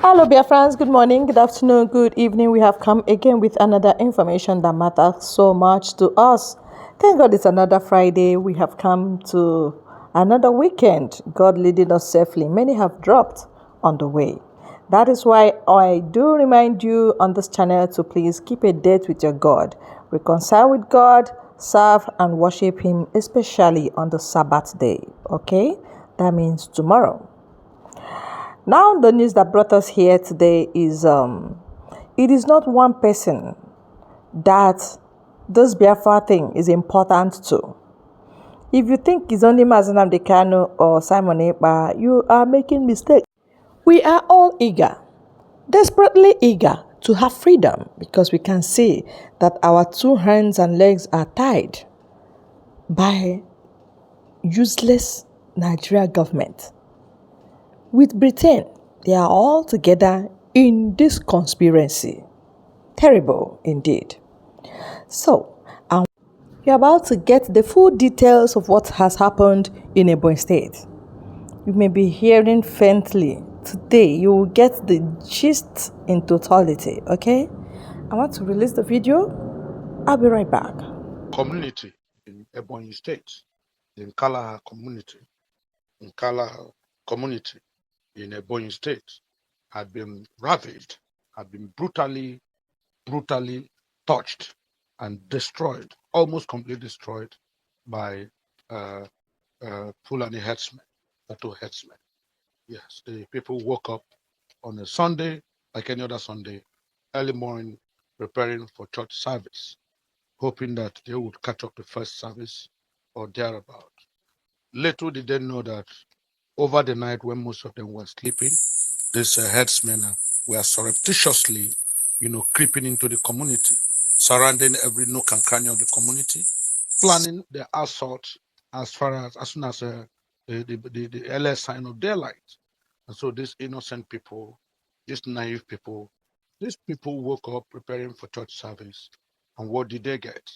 Hello, Biafrans. Good morning, good afternoon, good evening. We have come again with another information that matters so much to us. Thank God it's another Friday. We have come to another weekend. God leading us safely. Many have dropped on the way. That is why I do remind you on this channel to please keep a date with your God. Reconcile with God, serve and worship Him, especially on the Sabbath day. Okay? That means tomorrow. Now, the news that brought us here today is it is not one person that this Biafra thing is important to. If you think it's only Mazen Kanu or Simon Ekpa, you are making mistake. We are all eager, desperately eager to have freedom because we can see that our two hands and legs are tied by useless Nigeria government. With Britain, they are all together in this conspiracy. Terrible indeed. So, you're about to get the full details of what has happened in Ebonyi State. You may be hearing faintly. Today, you will get the gist in totality, okay? I want to release the video. I'll be right back. Community in Ebonyi State, the Nkalaha community, in Ebonyi State had been ravaged, had been brutally touched and destroyed, almost completely destroyed by Fulani herdsmen, Plateau herdsmen. Yes, the people woke up on a Sunday, like any other Sunday, early morning, preparing for church service, hoping that they would catch up the first service or thereabout. Little did they know that over the night, when most of them were sleeping, these herdsmen were surreptitiously, creeping into the community, surrounding every nook and cranny of the community, planning the assault as soon as the earliest sign of daylight. And so these innocent people, these naive people, these people woke up preparing for church service. And what did they get?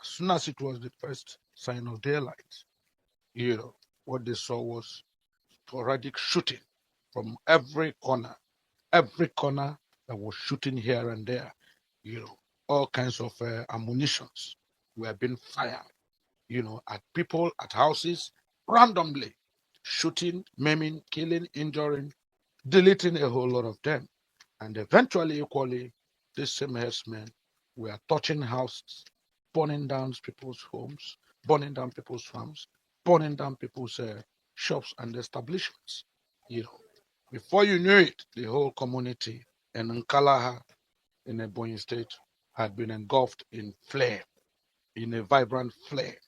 As soon as it was the first sign of daylight, what they saw was sporadic shooting from every corner that was shooting here and there. All kinds of ammunitions were being fired, at people, at houses, randomly, shooting, maiming, killing, injuring, deleting a whole lot of them. And eventually, equally, these same herdsmen were touching houses, burning down people's homes, burning down people's farms, burning down people's shops and establishments. Before you knew it, the whole community in Nkalaha in Ebonyi State had been engulfed in flame, in a vibrant flame.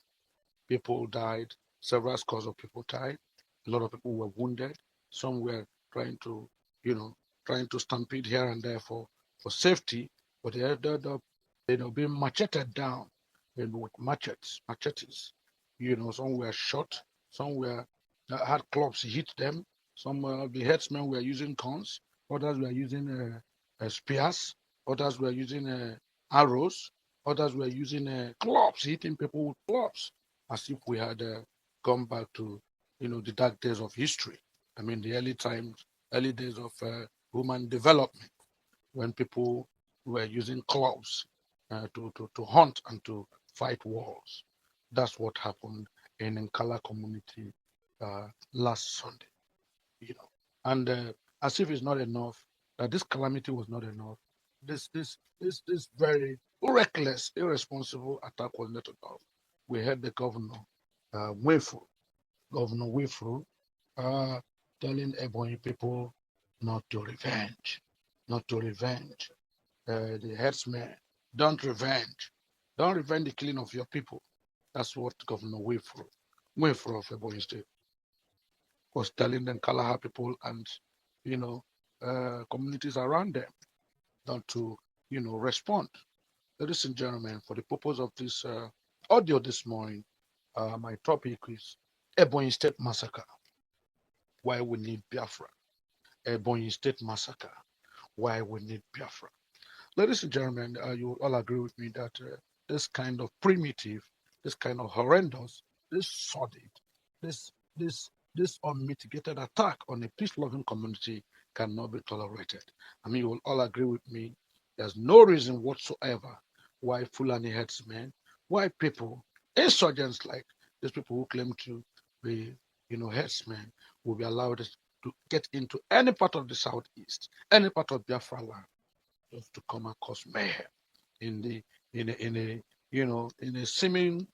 People died, several scores of people died, a lot of people were wounded, some were trying to stampede here and there for safety, but they ended up, being macheted down with machetes. Some were shot, some were had clubs hit them, some of the headsmen were using guns, others were using spears, others were using arrows, others were using clubs, hitting people with clubs, as if we had gone back to the dark days of history. I mean, the early days of human development, when people were using clubs to hunt and to fight wars. That's what happened in Nkala community last Sunday. And as if it's not enough, that this calamity was not enough. This very reckless, irresponsible attack was not enough. We heard the governor, Governor Wifru, telling Ebonyi people not to revenge. The herdsmen, don't revenge the killing of your people. That's what Governor Wifru of Ebonyi State was telling the Kalaha people and communities around them not to respond. Ladies and gentlemen, for the purpose of this audio this morning, my topic is Ebonyi State massacre. Why we need Biafra. Ebonyi State massacre. Why we need Biafra. Ladies and gentlemen, you all agree with me that this kind of primitive, this kind of horrendous, this sordid, this unmitigated attack on a peace-loving community cannot be tolerated. I mean, you will all agree with me. There's no reason whatsoever why Fulani headsmen, why people, insurgents like these people who claim to be, headsmen, will be allowed to get into any part of the southeast, any part of Biafra land, just to come and cause mayhem in the in a in a seeming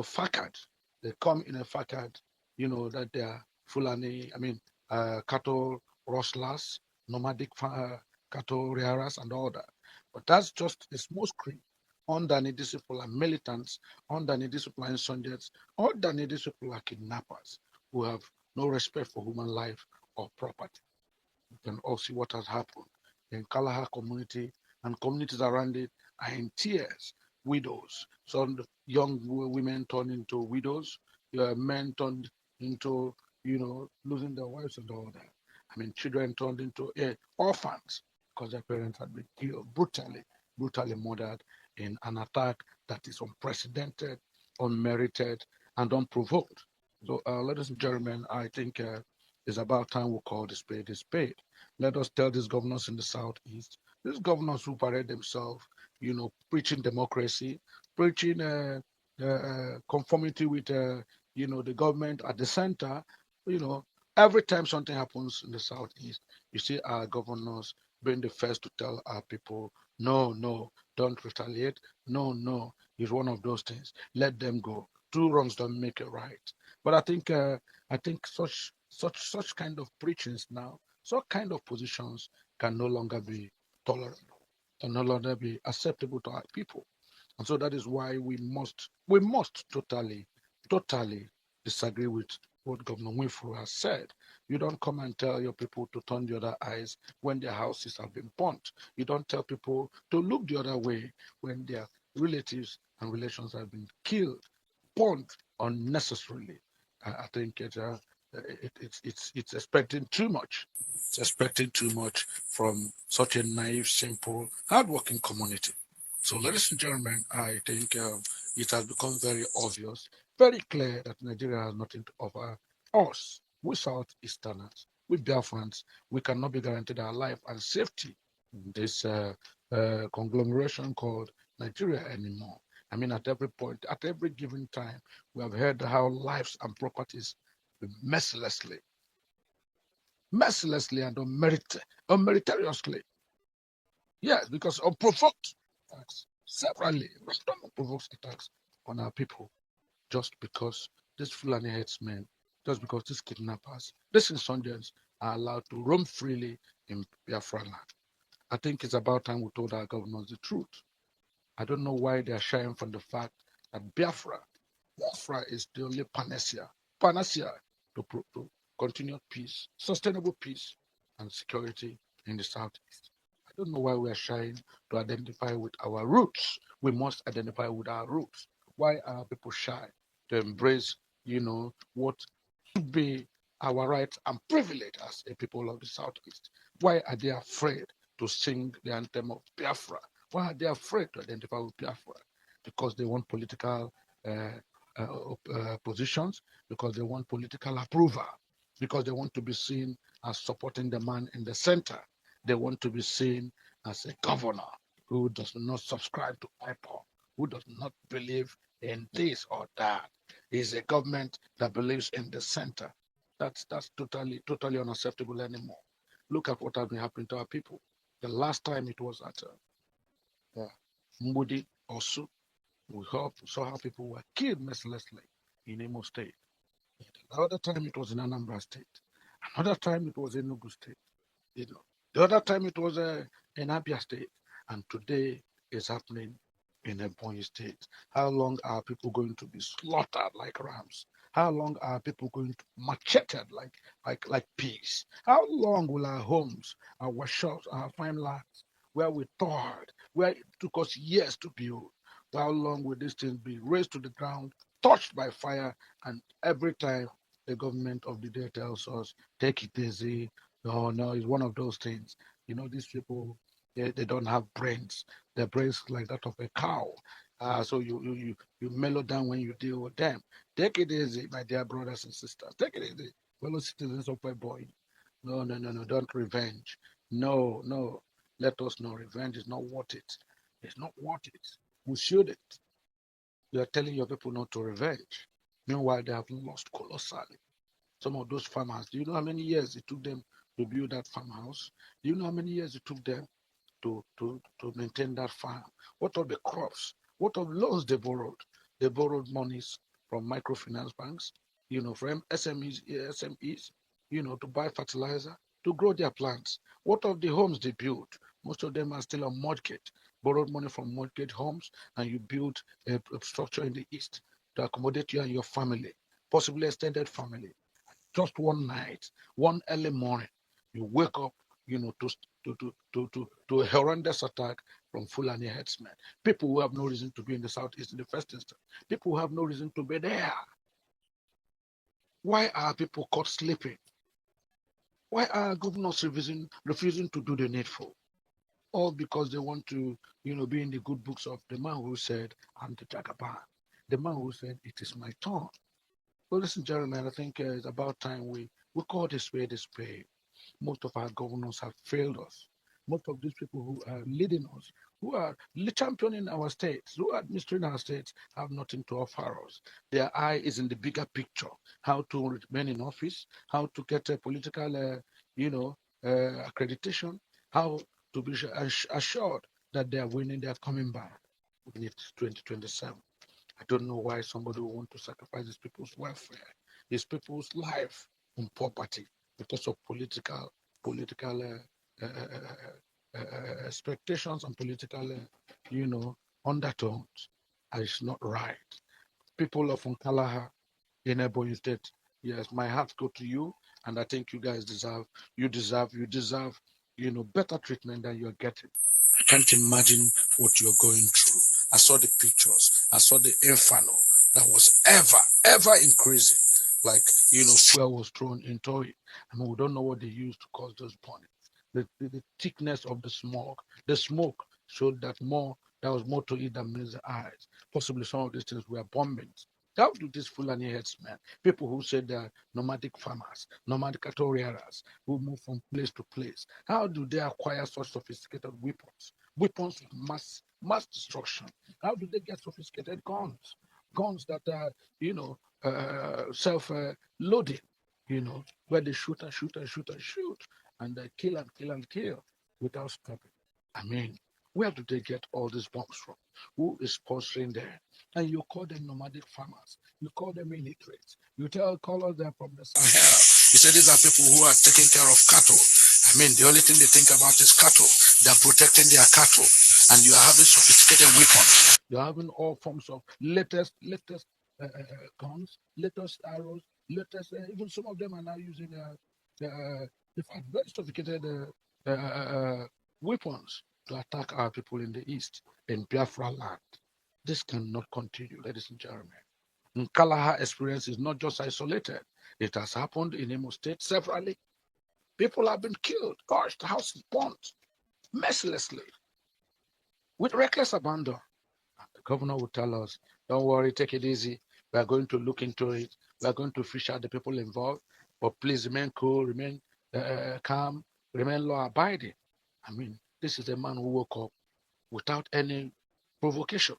facade. They come in a facade, that they are Fulani, I mean cattle rustlers, nomadic cattle rearers and all that. But that's just a small screen underneath these people are militants, underneath these people are insurgents, underneath these people are kidnappers who have no respect for human life or property. You can all see what has happened in Kalaha community and communities around it are in tears. Widows, some young women turned into widows, men turned into, losing their wives and all that. I mean, children turned into orphans because their parents had been killed brutally murdered in an attack that is unprecedented, unmerited, and unprovoked. So, ladies and gentlemen, I think it's about time we call the spade a spade. Let us tell these governors in the southeast, these governors who parade themselves, preaching democracy, preaching conformity with, the government at the center. You know, every time something happens in the southeast, you see our governors being the first to tell our people, no, no, don't retaliate. No, no, it's one of those things. Let them go. Two wrongs don't make it right. But I think such kind of preachings now, such kind of positions can no longer be tolerable, can no longer be acceptable to our people. And so that is why we must totally disagree with what Governor Winfrey has said. You don't come and tell your people to turn the other eyes when their houses have been burnt. You don't tell people to look the other way when their relatives and relations have been killed, burnt unnecessarily. I think it's expecting too much. It's expecting too much from such a naive, simple, hardworking community. So, ladies and gentlemen, I think it has become very obvious, very clear that Nigeria has nothing to offer us. We Southeasterners, we Biafrans, we cannot be guaranteed our life and safety in this conglomeration called Nigeria anymore. I mean, at every point, at every given time, we have heard how lives and properties be mercilessly and unmeritoriously. Yes, because unprovoked attacks, severally, random unprovoked attacks on our people, just because these Fulani headsmen, just because these kidnappers, these insurgents are allowed to roam freely in Biafra land. I think it's about time we told our governors the truth. I don't know why they are shying from the fact that Biafra is the only panacea to continued peace, sustainable peace and security in the southeast. I don't know why we are shying to identify with our roots. We must identify with our roots. Why are people shy to embrace, what should be our rights and privilege as a people of the southeast? Why are they afraid to sing the anthem of Biafra? Why are they afraid to identify with Biafra? Because they want political uh, positions, because they want political approval, because they want to be seen as supporting the man in the center. They want to be seen as a governor who does not subscribe to IPOP, who does not believe in this or that. Is a government that believes in the center. That's totally unacceptable anymore. Look at what has been happening to our people. The last time it was at Mbudi, Osu, we saw how people were killed mercilessly in Imo State. The other time it was in Anambra State. Another time it was in Enugu State. The other time it was in Abia State. And today it's happening in Ebonyi State. How long are people going to be slaughtered like rams? How long are people going to be macheted like pigs? How long will our homes, our shops, our farmlands, where we thought, where it took us years to build, how long will these things be raised to the ground, touched by fire, and every time the government of the day tells us, take it easy. No, no, it's one of those things. These people, they don't have brains. Their brains like that of a cow. So you mellow down when you deal with them. Take it easy, my dear brothers and sisters. Take it easy, fellow citizens of my boy. No, no, no, no, don't revenge. No, no. Let us know revenge is not worth it. It's not worth it. We should it. You are telling your people not to revenge. Meanwhile, they have lost colossally. Some of those farmers, do you know how many years it took them to build that farmhouse? Do you know how many years it took them to maintain that farm? What of the crops? What of loans they borrowed? They borrowed monies from microfinance banks, from SMEs, to buy fertilizer, to grow their plants. What of the homes they built? Most of them are still on mortgage, borrowed money from mortgage homes, and you build a structure in the East to accommodate you and your family, possibly extended family. Just one night, one early morning, you wake up, to a horrendous attack from Fulani headsmen. People who have no reason to be in the southeast in the first instance. People who have no reason to be there. Why are people caught sleeping? Why are governors refusing to do the needful? All because they want to, be in the good books of the man who said, I'm the Jagaban. The man who said, it is my turn. Well, listen, gentlemen, I think it's about time we call this way this way. Most of our governors have failed us. Most of these people who are leading us, who are championing our states, who are administering our states, have nothing to offer us. Their eye is in the bigger picture: how to remain in office, how to get a political, accreditation, how to be assured that they are winning, they are coming back. It's 2027. I don't know why somebody would want to sacrifice his people's welfare, his people's life and property because of political expectations and political, undertones. And it's not right. People of Nkalaha in Ebonyi State, yes, my heart go to you, and I think you guys deserve, better treatment than you're getting. I can't imagine what you're going through. I saw the pictures. I saw the inferno that was ever increasing. Like, fuel was thrown into it. I mean, we don't know what they used to cause those burnings. The thickness of the smoke. The smoke showed that there was more to it than meets the eyes. Possibly some of these things were bombings. How do these Fulani headsmen, people who say they're nomadic farmers, nomadic cattle rearers, who move from place to place, how do they acquire such sophisticated weapons? Weapons with mass destruction. How do they get sophisticated guns? Guns that are, self-loading, where they shoot and shoot and shoot and shoot, and they kill and kill and kill without stopping. I mean, where do they get all these bombs from? Who is sponsoring them? And you call them nomadic farmers. You call them illiterates. You call them from the Sahel. You say these are people who are taking care of cattle. I mean, the only thing they think about is cattle. They're protecting their cattle. And you are having sophisticated weapons. You're having all forms of latest guns, latest arrows, even some of them are now using very sophisticated weapons to attack our people in the east, in Biafra land. This cannot continue, ladies and gentlemen. Nkalaha experience is not just isolated. It has happened in Imo State severally. People have been killed, gosh, the house is burnt mercilessly with reckless abandon. And the governor will tell us, don't worry, take it easy. We are going to look into it. We are going to fish out the people involved. But please remain cool, remain calm, remain law abiding. I mean, this is a man who woke up without any provocation.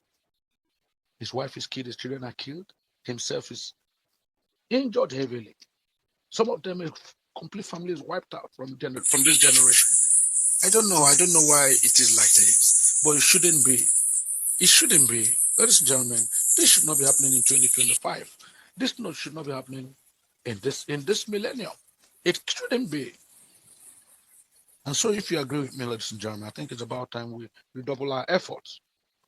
His wife is killed, his children are killed, himself is injured heavily. Some of them, a complete family is wiped out from this generation. I don't know why it is like this, but it shouldn't be. It shouldn't be. Ladies and gentlemen, this should not be happening in 2025. This should not be happening in this millennium. It shouldn't be. And so if you agree with me, ladies and gentlemen, I think it's about time we redouble our efforts.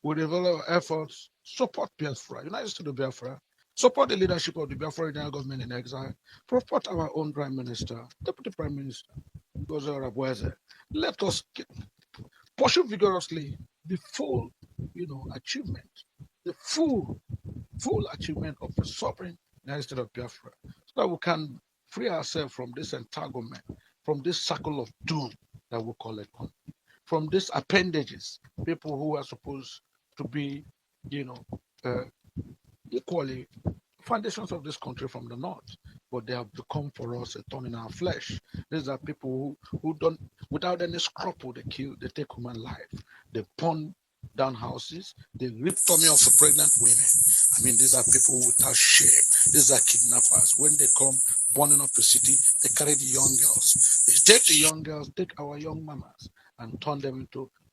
We redouble our efforts, support Biafra, United States of Biafra, support the leadership of the Biafra regional government in exile, support our own Prime Minister, Deputy Prime Minister, Gozo Rabweze. Let us pursue vigorously the full, achievement, the full achievement of the sovereign United States of Biafra, so that we can free ourselves from this entanglement, from this circle of doom that we call it, from these appendages, people who are supposed to be, equally foundations of this country from the north. but they have become for us a thorn in our flesh. These are people who don't, without any scruple, they kill, they take human life. They burn down houses, they rip tummy of pregnant women. I mean, these are people without shame. These are kidnappers. When they come burning up the city, they carry the young girls. They take the young girls, take our young mamas, and turn them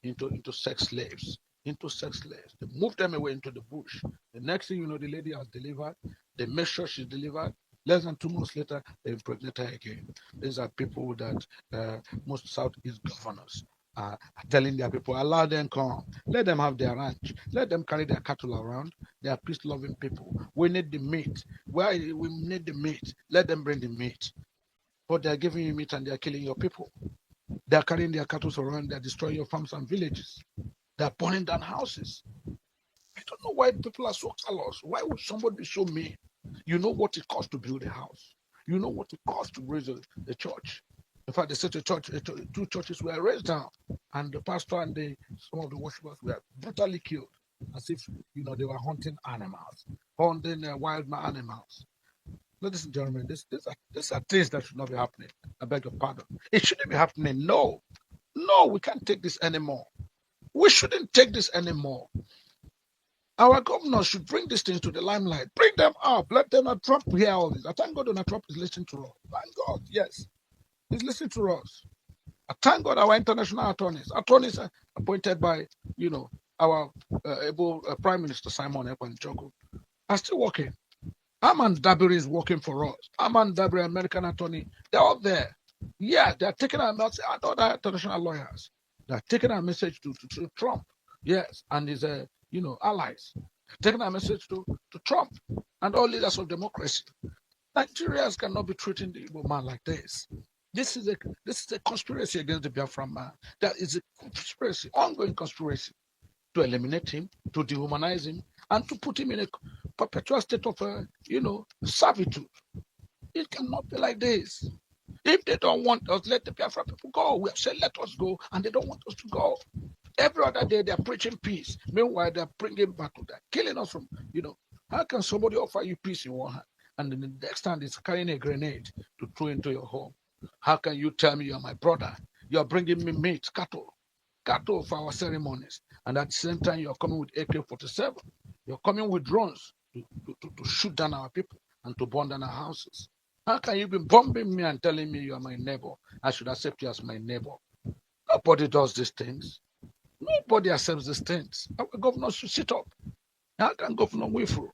into sex slaves. Into sex slaves. They move them away into the bush. The next thing you know, the lady has delivered. They make sure she's delivered. Less than 2 months later, they impregnate her again. These are people that most Southeast governors are telling their people, allow them come. Let them have their ranch. Let them carry their cattle around. They are peace-loving people. We need the meat. Why we need the meat? Let them bring the meat. But they are giving you meat and they are killing your people. They are carrying their cattle around. They are destroying your farms and villages. They are burning down houses. I don't know why people are so callous. Why would somebody be so mean? You know what it costs to build a house. You know what it costs to raise a church. In fact, they said two churches were raised down, and the pastor and some of the worshippers were brutally killed, as if they were hunting animals, hunting wild animals. Ladies and gentlemen, these are things that should not be happening. I beg your pardon. It shouldn't be happening. No, we can't take this anymore. We shouldn't take this anymore. Our governors should bring these things to the limelight. Bring them up. Let Donald Trump hear all this. I thank God Donald Trump is listening to us. Thank God, yes. He's listening to us. I thank God our international attorneys appointed by, our able Prime Minister Simon Ekwan-Jogo are still working. Aman Dabiri is working for us. Aman Dabiri, American attorney, they're all there. Yeah, they're taking our message, and other international lawyers. They're taking our message to Trump. Yes, and his allies. Taking our message to Trump and all leaders of democracy. Nigerians cannot be treating the Igbo man like this. This is a conspiracy against the Biafran man. That is a conspiracy, ongoing conspiracy, to eliminate him, to dehumanize him, and to put him in a perpetual state of, servitude. It cannot be like this. If they don't want us, let the Biafra people go. We have said, let us go, and they don't want us to go. Every other day, they're preaching peace. Meanwhile, they're bringing battle. They're killing us from, how can somebody offer you peace in one hand, and then the next hand is carrying a grenade to throw into your home? How can you tell me you're my brother? You're bringing me meat, cattle for our ceremonies, and at the same time, you're coming with AK-47. You're coming with drones to shoot down our people and to burn down our houses. How can you be bombing me and telling me you're my neighbor? I should accept you as my neighbor. Nobody does these things. Nobody accepts these things. Our governor should sit up. How can Governor Wifru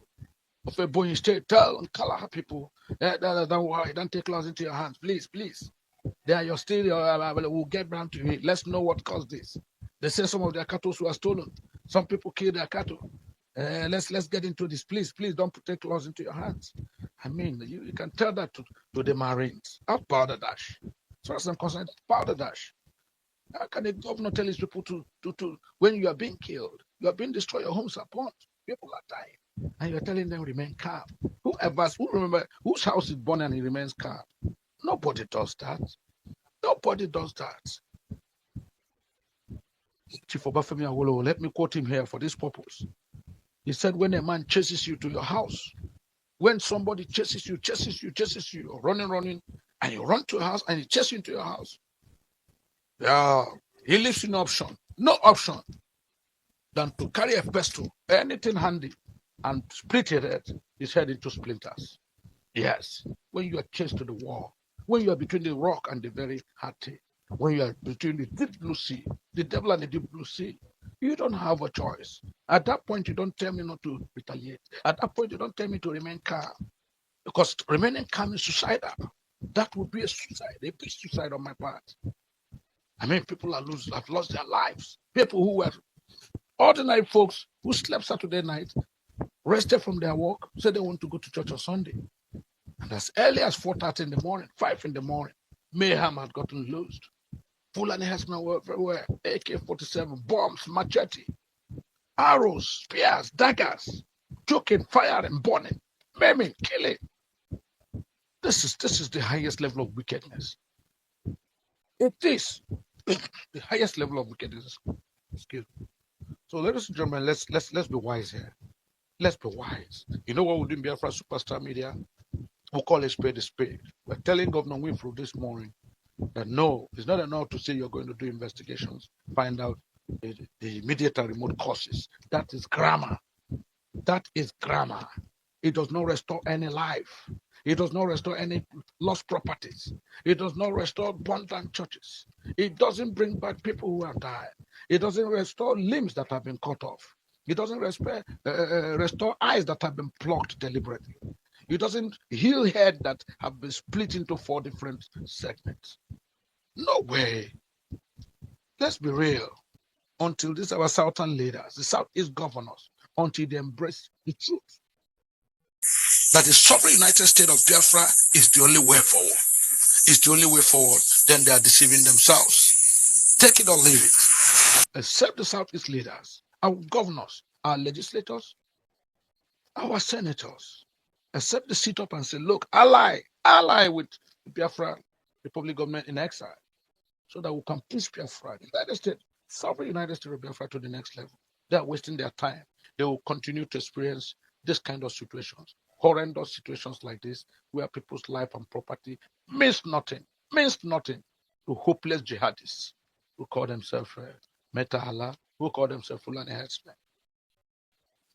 of a Ebonyi State tell and Kalaha people, don't worry, don't take laws into your hands, please. They are your state, we'll get round to it. Let's know what caused this. They say some of their cattle were stolen. Some people killed their cattle. Let's get into this. Please don't take laws into your hands. I mean, you can tell that to the Marines. Out powder dash. As far as I'm concerned, powder dash. How can a governor tell his people to when you are being killed, you are being destroyed, your homes are burnt, people are dying, and you're telling them remain calm? Who remember whose house is burned and he remains calm? Nobody does that. Nobody does that. Chief Obafemi Awolowo, let me quote him here for this purpose. He said, when a man chases you to your house, when somebody chases you, you're running, and you run to your house and he chases you into your house, he leaves you no option than to carry a pestle, anything handy, and split his head into splinters. Yes, when you are chased to the wall, when you are between the rock and the very hearty, when you are between the deep blue sea, the devil and the deep blue sea, you don't have a choice. At that point, you don't tell me not to retaliate. At that point, you don't tell me to remain calm, because remaining calm is suicidal. That would be a big suicide on my part. I mean, people have lost their lives. People who were ordinary folks who slept Saturday night, rested from their work, said they want to go to church on Sunday. And as early as 4:30 in the morning, 5 in the morning, mayhem had gotten loosed. Fulani herdsmen were everywhere. AK-47, bombs, machete, arrows, spears, daggers, choking, firing, burning, maiming, killing. This is the highest level of wickedness. It is the highest level of wickedness. Excuse me. So, ladies and gentlemen, let's be wise here. Let's be wise. You know what we do in Biafra Superstar Media? We'll call a spade a spade. We're telling Governor Winfrey this morning that no, it's not enough to say you're going to do investigations, find out the immediate and remote causes. That is grammar. That is grammar. It does not restore any life. It does not restore any lost properties. It does not restore burnt down churches. It doesn't bring back people who have died. It doesn't restore limbs that have been cut off. It doesn't restore eyes that have been plucked deliberately. It doesn't heal heads that have been split into 4 different segments. No way. Let's be real. Until these our southern leaders, the Southeast governors, until they embrace the truth that the sovereign United States of Biafra is the only way forward. It's the only way forward. Then they are deceiving themselves. Take it or leave it. Except the Southeast leaders, our governors, our legislators, our senators, accept the sit up and say, look, ally with the Biafra Republic government in exile, so that we can push Biafra, United States, sovereign United States of Biafra to the next level. They are wasting their time. They will continue to experience this kind of situations, horrendous situations like this, where people's life and property means nothing to hopeless jihadists who call themselves Metahala, who call themselves Fulani herdsmen.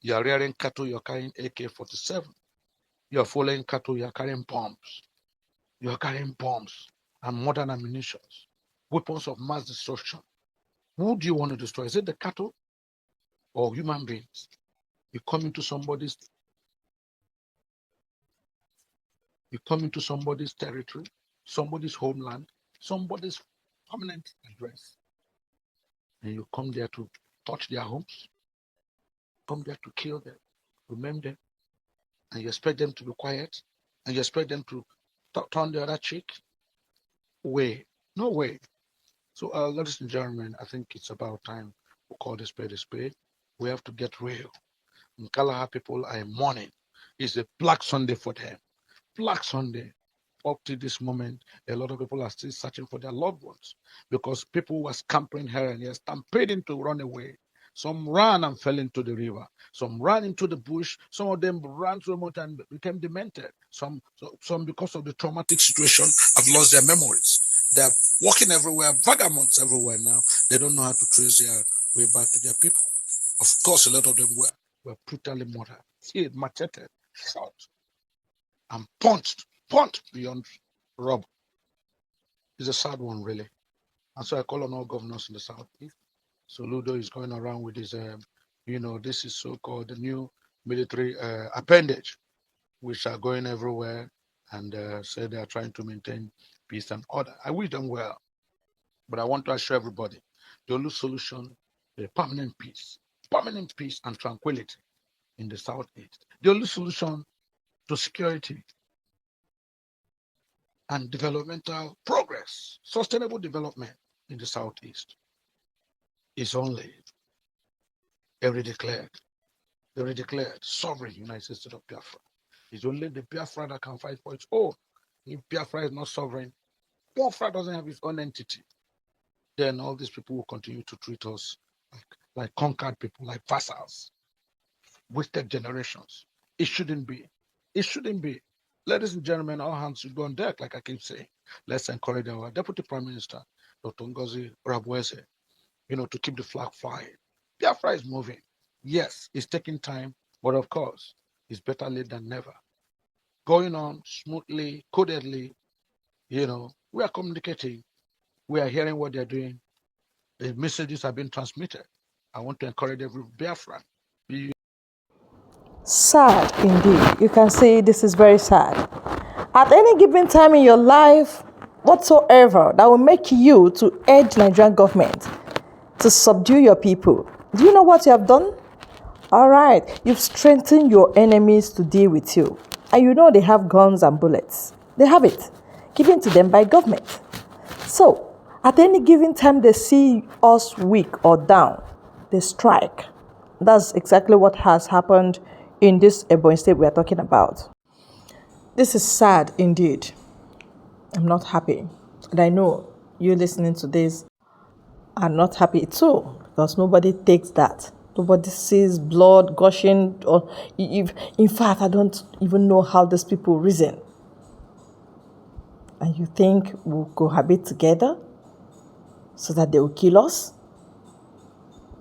You are rearing cattle, you're carrying AK-47. You're following cattle, you're carrying bombs. You're carrying bombs and modern ammunition, weapons of mass destruction. Who do you want to destroy? Is it the cattle or human beings? You come into somebody's territory, somebody's homeland, somebody's permanent address, and you come there to touch their homes, come there to kill them, remember them, and you expect them to be quiet, and you expect them to turn the other cheek? No way. So, ladies and gentlemen, I think it's about time we call this spade a spade. We have to get real. In Kalaha, people are mourning. It's a Black Sunday for them. Black Sunday. Up to this moment, a lot of people are still searching for their loved ones because people were scampering here and here, stampeding to run away. Some ran and fell into the river. Some ran into the bush. Some of them ran so much and became demented. Some because of the traumatic situation, have lost their memories. They're walking everywhere, vagabonds everywhere now. They don't know how to trace their way back to their people. Of course, a lot of them were brutally murdered, killed, macheted, shot, and punched beyond rubble. It's a sad one, really. And so I call on all governors in the Southeast. So Ludo is going around with his, this is so-called the new military appendage, which are going everywhere and say they are trying to maintain peace and order. I wish them well, but I want to assure everybody, the only solution is permanent peace and tranquility in the Southeast. The only solution to security and developmental progress, sustainable development in the Southeast is only every declared sovereign United States of Biafra. It's only the Biafra that can fight for its own. If Biafra is not sovereign, Biafra doesn't have its own entity, then all these people will continue to treat us like conquered people, like vassals, wasted generations. It shouldn't be. Ladies and gentlemen, all hands should go on deck, like I keep saying. Let's encourage our Deputy Prime Minister, Dr. Ngozi Rabweze, to keep the flag flying. Biafra is moving. Yes, it's taking time, but of course, it's better late than never. Going on smoothly, codedly, we are communicating. We are hearing what they're doing. The messages have been transmitted. I want to encourage every Biafran. Sad indeed. You can say this is very sad. At any given time in your life, whatsoever, that will make you to urge Nigerian government to subdue your people. Do you know what you have done? All right, you've strengthened your enemies to deal with you. And you know they have guns and bullets. They have it, given to them by government. So, at any given time they see us weak or down, they strike. That's exactly what has happened in this EB0NYI state we are talking about. This is sad indeed. I'm not happy. And I know you listening to this are not happy too, because nobody takes that. Nobody sees blood gushing. Or if, in fact, I don't even know how these people reason. And you think we'll cohabit together so that they will kill us?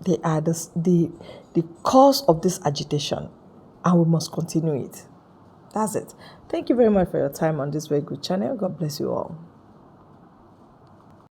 They are the cause of this agitation, and we must continue it. That's it. Thank you very much for your time on this very good channel. God bless you all.